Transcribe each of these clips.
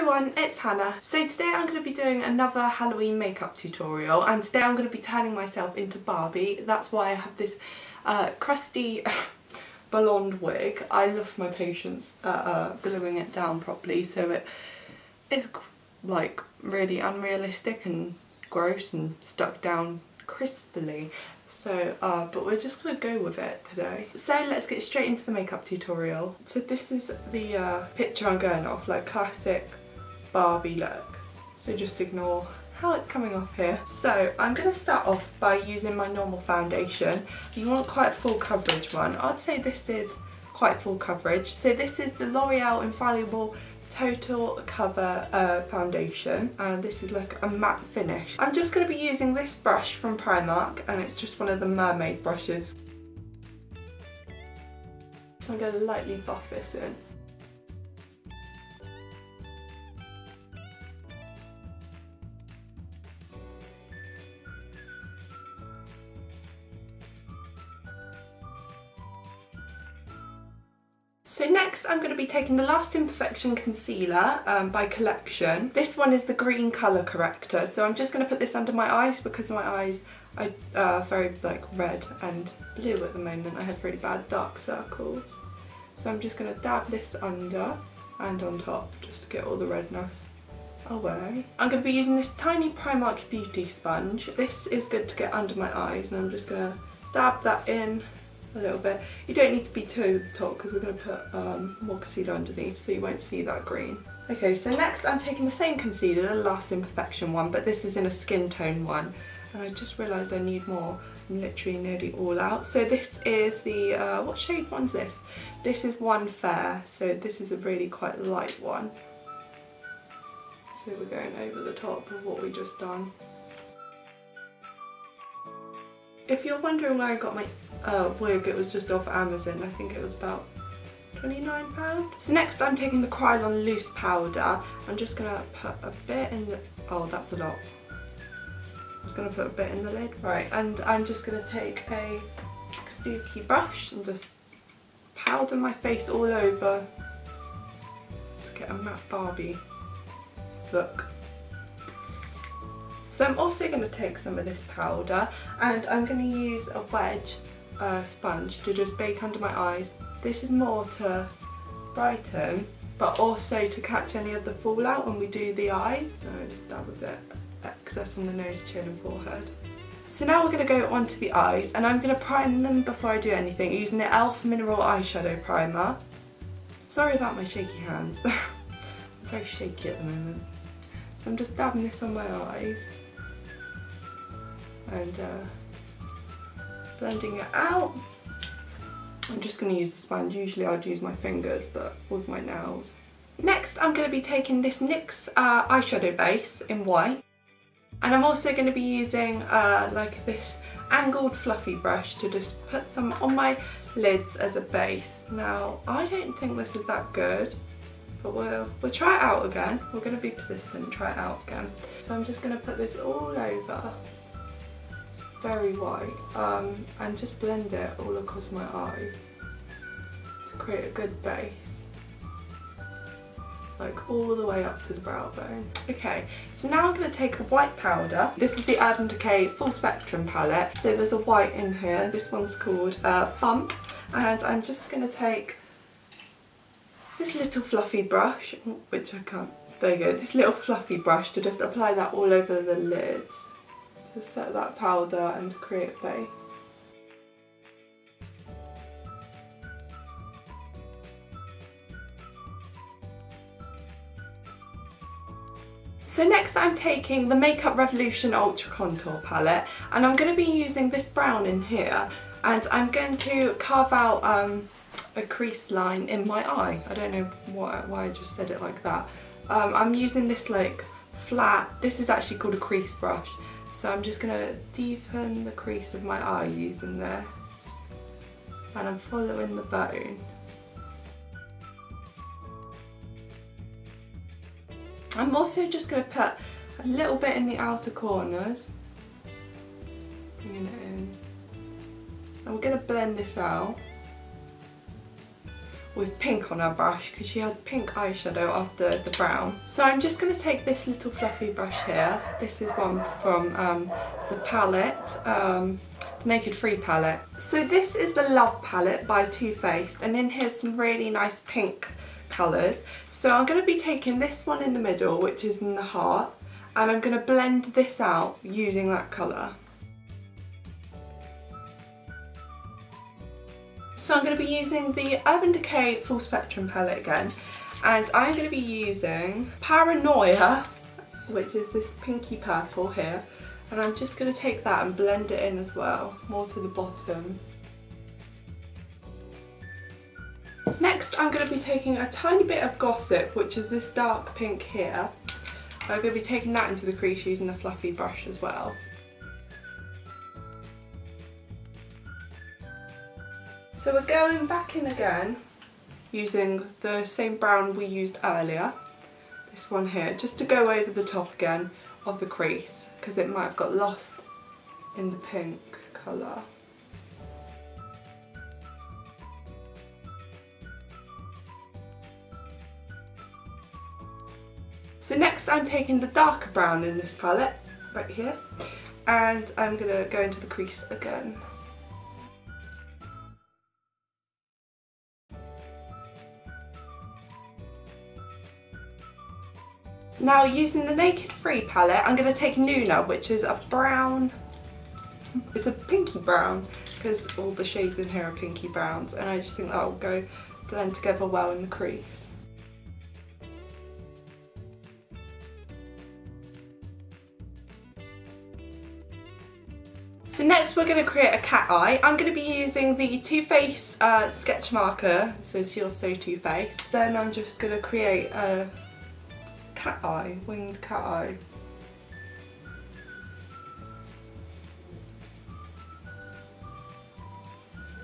everyone, it's Hannah. So today I'm going to be doing another Halloween makeup tutorial, and today I'm going to be turning myself into Barbie. That's why I have this crusty blonde wig. I lost my patience at gluing it down properly, so it is like really unrealistic and gross and stuck down crisply. So but we're just going to go with it today. So let's get straight into the makeup tutorial. So this is the picture I'm going off, like classic Barbie look. So just ignore how it's coming off here. So I'm going to start off by using my normal foundation. You want quite a full coverage one. I'd say this is quite full coverage. So this is the L'Oreal Infallible Total Cover foundation, and this is like a matte finish. I'm just going to be using this brush from Primark, and it's just one of the mermaid brushes. So I'm going to lightly buff this in. So next I'm going to be taking the Last Imperfection concealer by Collection. This one is the green colour corrector, so I'm just going to put this under my eyes because my eyes are very like red and blue at the moment. I have really bad dark circles. So I'm just going to dab this under and on top just to get all the redness away. I'm going to be using this tiny Primark beauty sponge. This is good to get under my eyes, and I'm just going to dab that in a little bit. You don't need to be too to the top because we're going to put more concealer underneath, so you won't see that green. Okay, so next I'm taking the same concealer, the Last Imperfection one, but this is in a skin tone one, and I just realised I need more. I'm literally nearly all out. So this is the, what shade one's this? This is One Fair, so this is a really quite light one. So we're going over the top of what we just done. If you're wondering where I got my wig, it was just off Amazon. I think it was about £29. So next I'm taking the Krylon loose powder. I'm just going to put a bit in the... oh, that's a lot. I was going to put a bit in the lid. Right, and I'm just going to take a kabuki brush and just powder my face all over to get a matte Barbie look. So I'm also going to take some of this powder, and I'm going to use a wedge sponge to just bake under my eyes. This is more to brighten, but also to catch any of the fallout when we do the eyes. So I just dab a bit excess on the nose, chin and forehead. So now we're going to go onto the eyes, and I'm going to prime them before I do anything using the e.l.f. Mineral Eyeshadow Primer. Sorry about my shaky hands. I'm very shaky at the moment. So I'm just dabbing this on my eyes and blending it out. I'm just going to use the sponge. Usually I'd use my fingers, but with my nails. Next I'm going to be taking this NYX eyeshadow base in white, and I'm also going to be using like this angled fluffy brush to just put some on my lids as a base. Now I don't think this is that good, but we'll try it out again. We're going to be persistent and try it out again. So I'm just going to put this all over. It's very white, and just blend it all across my eye to create a good base, like all the way up to the brow bone. Okay, so now I'm going to take a white powder. This is the Urban Decay Full Spectrum palette. So there's a white in here. This one's called Bump, and I'm just going to take this little fluffy brush, which I can't, there you go, this little fluffy brush to just apply that all over the lids to set that powder and to create a base. So next I'm taking the Makeup Revolution Ultra Contour palette, and I'm going to be using this brown in here, and I'm going to carve out a crease line in my eye. I don't know why I just said it like that. I'm using this like flat, this is actually called a crease brush, so I'm just going to deepen the crease of my eye using this, and I'm following the bone. I'm also just going to put a little bit in the outer corners, bringing it in, and we're going to blend this out. with pink on her brush because she has pink eyeshadow after the brown. So I'm just going to take this little fluffy brush here. This is one from the palette, the Naked Free palette. So this is the Love palette by Too Faced, and in here's some really nice pink colours. So I'm going to be taking this one in the middle, which is in the heart, and I'm going to blend this out using that colour. So I'm going to be using the Urban Decay Full Spectrum palette again, and I'm going to be using Paranoia, which is this pinky purple here, and I'm just going to take that and blend it in as well, more to the bottom. Next I'm going to be taking a tiny bit of Gossip, which is this dark pink here. I'm going to be taking that into the crease using the fluffy brush as well. So we're going back in again using the same brown we used earlier, this one here, just to go over the top again of the crease because it might have got lost in the pink colour. So next I'm taking the darker brown in this palette, right here, and I'm going to go into the crease again. Now using the Naked Free palette, I'm going to take Nuna, which is a brown, it's a pinky brown, because all the shades in here are pinky browns, and I just think that will go blend together well in the crease. So next we're going to create a cat eye. I'm going to be using the Too Faced sketch marker, so You're So Too Faced. Then I'm just going to create a cat eye, winged cat eye.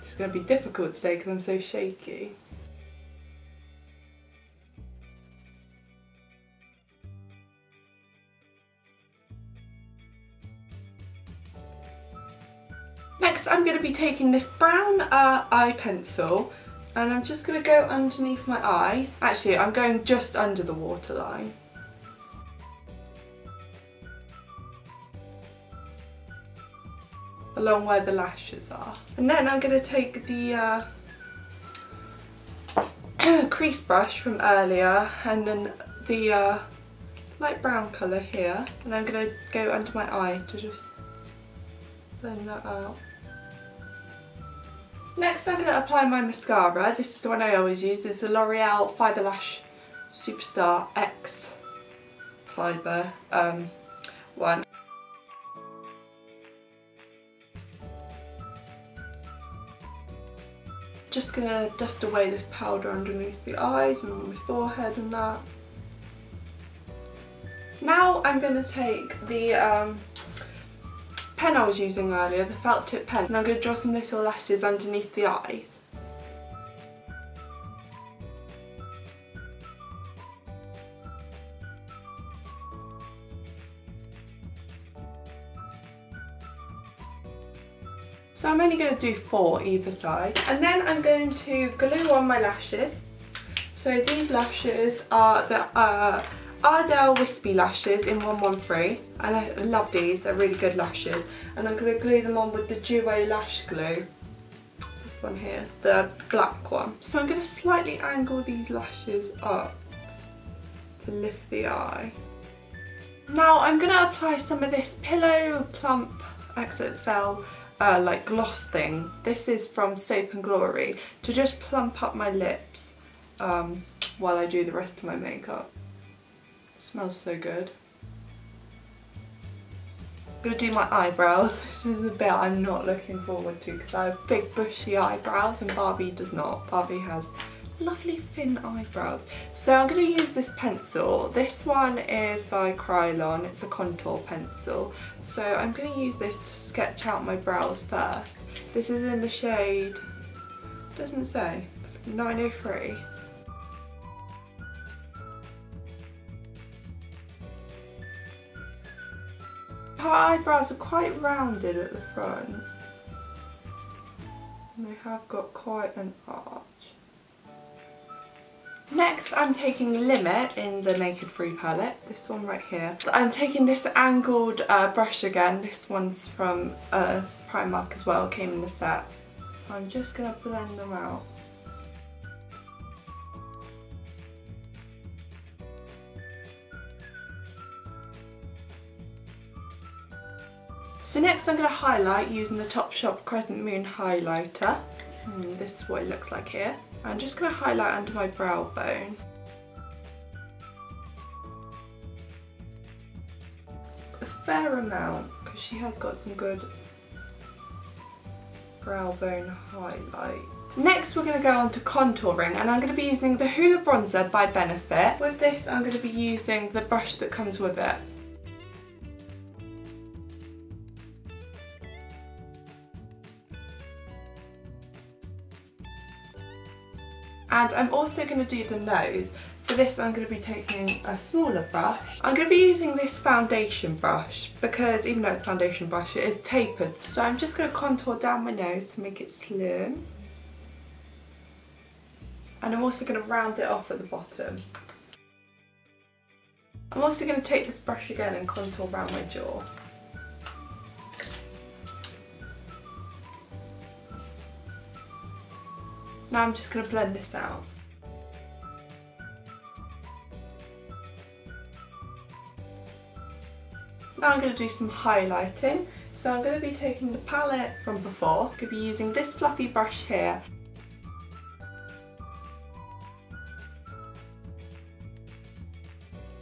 It's going to be difficult today because I'm so shaky. Next I'm going to be taking this brown eye pencil, and I'm just going to go underneath my eyes. Actually, I'm going just under the waterline. Along where the lashes are. And then I'm going to take the crease brush from earlier, and then the light brown colour here, and I'm going to go under my eye to just blend that out. Next I'm going to apply my mascara. This is the one I always use. This is the L'Oreal Fibre Lash Superstar X Fibre one. Just going to dust away this powder underneath the eyes and on my forehead and that. Now I'm going to take the pen I was using earlier, the felt tip pen, and I'm going to draw some little lashes underneath the eyes. So I'm only going to do 4 either side, and then I'm going to glue on my lashes. So these lashes are the Ardell Wispy lashes in 113, and I love these, they're really good lashes, and I'm going to glue them on with the Duo Lash Glue, this one here, the black one. So I'm going to slightly angle these lashes up to lift the eye. Now I'm going to apply some of this Pillow Plump XXL like gloss thing. This is from Soap and Glory, to just plump up my lips while I do the rest of my makeup. It smells so good. I'm going to do my eyebrows. This is the bit I'm not looking forward to because I have big bushy eyebrows and Barbie does not. Barbie has lovely thin eyebrows. So I'm going to use this pencil. This one is by Krylon, it's a contour pencil. So I'm going to use this to sketch out my brows first. This is in the shade, doesn't say, 903. Her eyebrows are quite rounded at the front. And they have got quite an arch. Next I'm taking Limit in the Naked Free palette, this one right here. So I'm taking this angled brush again, this one's from Primark as well, came in the set. So I'm just going to blend them out. So next I'm going to highlight using the Topshop Crescent Moon highlighter. This is what it looks like here. I'm just going to highlight under my brow bone. A fair amount, because she has got some good brow bone highlight. Next we're going to go on to contouring, and I'm going to be using the Hoola Bronzer by Benefit. With this I'm going to be using the brush that comes with it. And I'm also going to do the nose. For this I'm going to be taking a smaller brush. I'm going to be using this foundation brush because even though it's a foundation brush it is tapered. So I'm just going to contour down my nose to make it slim. And I'm also going to round it off at the bottom. I'm also going to take this brush again and contour around my jaw. Now I'm just going to blend this out. Now I'm going to do some highlighting. So I'm going to be taking the palette from before. I'm going to be using this fluffy brush here.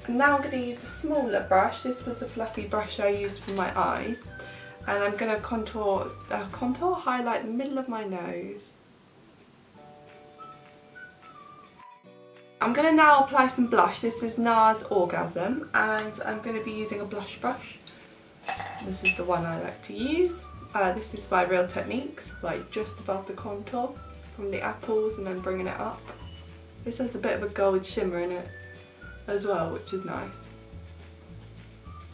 And now I'm going to use a smaller brush. This was the fluffy brush I used for my eyes. And I'm going to highlight the middle of my nose. I'm going to now apply some blush. This is NARS Orgasm, and I'm going to be using a blush brush. This is the one I like to use. This is by Real Techniques, like just above the contour from the apples and then bringing it up. This has a bit of a gold shimmer in it as well, which is nice.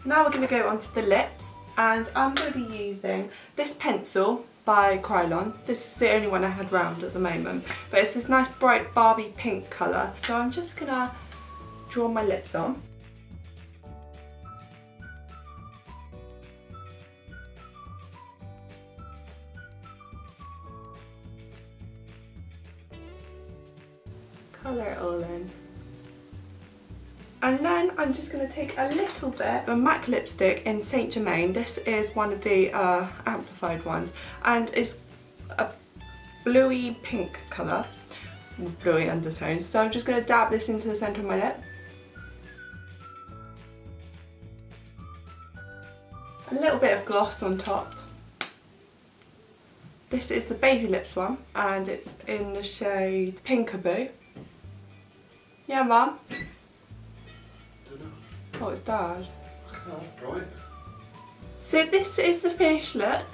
Now we're going to go onto the lips, and I'm going to be using this pencil by Krylon. This is the only one I had round at the moment, but it's this nice bright Barbie pink colour. So I'm just going to draw my lips on. Colour it all in. And then I'm just going to take a little bit of MAC lipstick in Saint Germain. This is one of the amplified ones, and it's a bluey pink colour with bluey undertones. So I'm just going to dab this into the centre of my lip. A little bit of gloss on top. This is the Baby Lips one, and it's in the shade Pinkaboo. Yeah, Mum? Oh, it's Dad. Oh, right. So this is the finished look.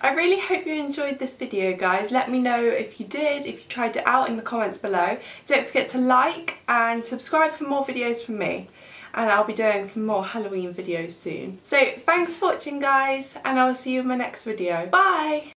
I really hope you enjoyed this video, guys. Let me know if you did, if you tried it out in the comments below. Don't forget to like and subscribe for more videos from me. And I'll be doing some more Halloween videos soon. So thanks for watching, guys, and I will see you in my next video. Bye!